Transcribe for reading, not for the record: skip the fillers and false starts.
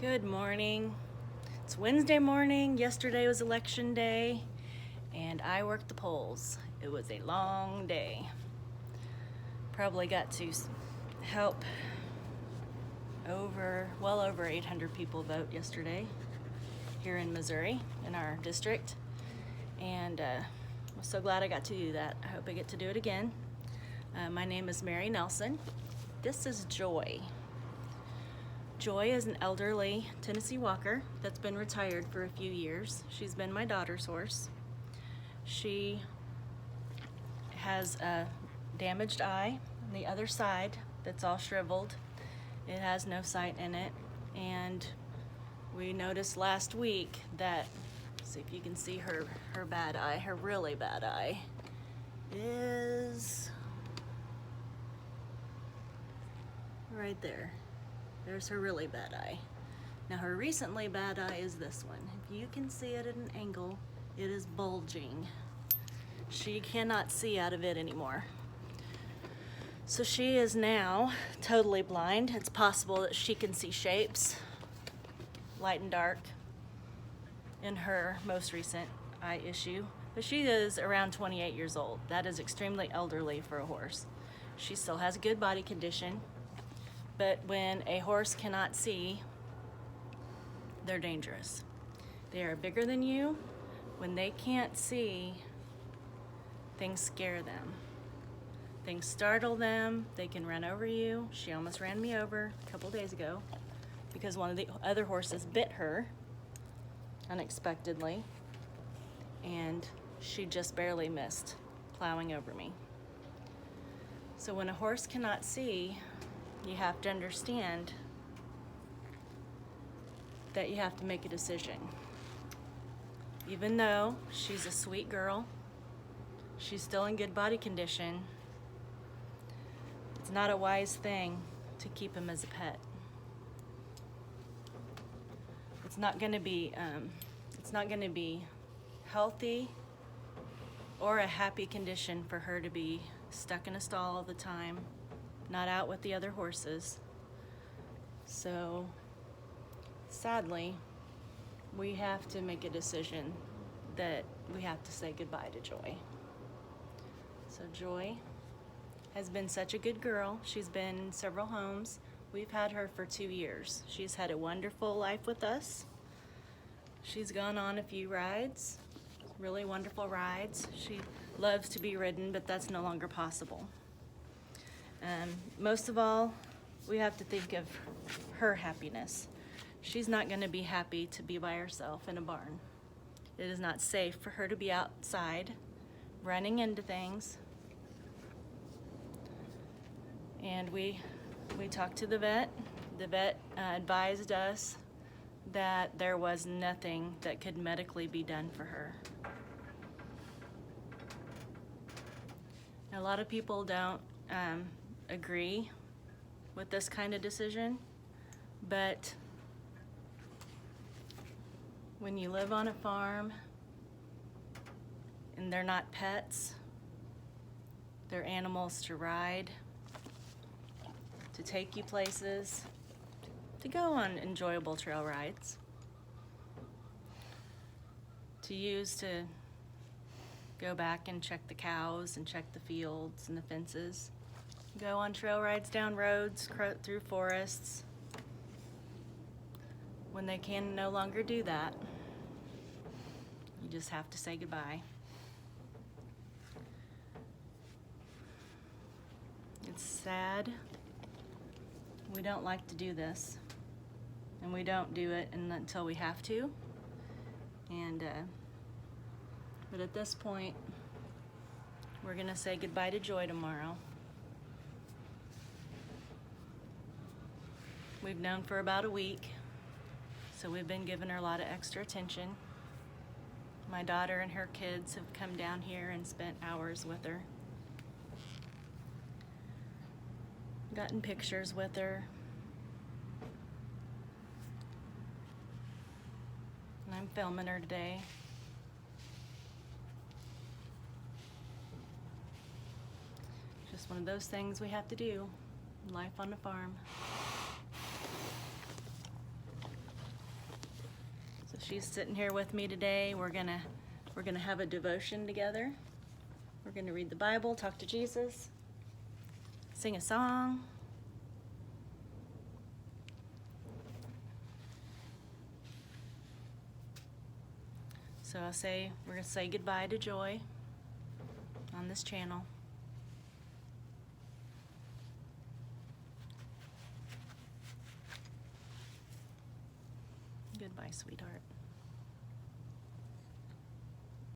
Good morning. It's Wednesday morning. Yesterday was election day, and I worked the polls. It was a long day. Probably got to help well over 800 people vote yesterday here in Missouri, in our district. And I'm so glad I got to do that. I hope I get to do it again. My name is Mary Nelson. This is Joy. Joy is an elderly Tennessee Walker that's been retired for a few years. She's been my daughter's horse. She has a damaged eye on the other side that's all shriveled. It has no sight in it. And we noticed last week that, see if you can see her bad eye, her really bad eye is right there. There's her really bad eye. Now her recently bad eye is this one. If you can see it at an angle, it is bulging. She cannot see out of it anymore. So she is now totally blind. It's possible that she can see shapes, light and dark, in her most recent eye issue. But she is around 28 years old. That is extremely elderly for a horse. She still has a good body condition. But when a horse cannot see, they're dangerous. They are bigger than you. When they can't see, things scare them. Things startle them. They can run over you. She almost ran me over a couple days ago because one of the other horses bit her unexpectedly, and she just barely missed plowing over me. So when a horse cannot see, you have to understand that you have to make a decision. Even though she's a sweet girl, she's still in good body condition, it's not a wise thing to keep him as a pet. It's not going to be healthy or a happy condition for her to be stuck in a stall all the time, not out with the other horses. So sadly, we have to make a decision that we have to say goodbye to Joy. So Joy has been such a good girl. She's been in several homes. We've had her for 2 years. She's had a wonderful life with us. She's gone on a few rides, really wonderful rides. She loves to be ridden, but that's no longer possible. Most of all, we have to think of her happiness. She's not going to be happy to be by herself in a barn. It is not safe for her to be outside, running into things. And we talked to the vet. The vet advised us that there was nothing that could medically be done for her. Now, a lot of people don't agree with this kind of decision, but when you live on a farm and they're not pets, they're animals to ride, to take you places, to go on enjoyable trail rides, to use to go back and check the cows and check the fields and the fences, go on trail rides down roads, through forests. When they can no longer do that, you just have to say goodbye. It's sad. We don't like to do this, and we don't do it until we have to. But at this point, we're gonna say goodbye to Joy tomorrow. We've known for about a week, so we've been giving her a lot of extra attention. My daughter and her kids have come down here and spent hours with her. Gotten pictures with her. And I'm filming her today. Just one of those things we have to do. Life on the farm. she's sitting here with me today. We're gonna have a devotion together. We're gonna read the Bible, talk to Jesus, sing a song. So we're gonna say goodbye to Joy on this channel. Goodbye, sweetheart.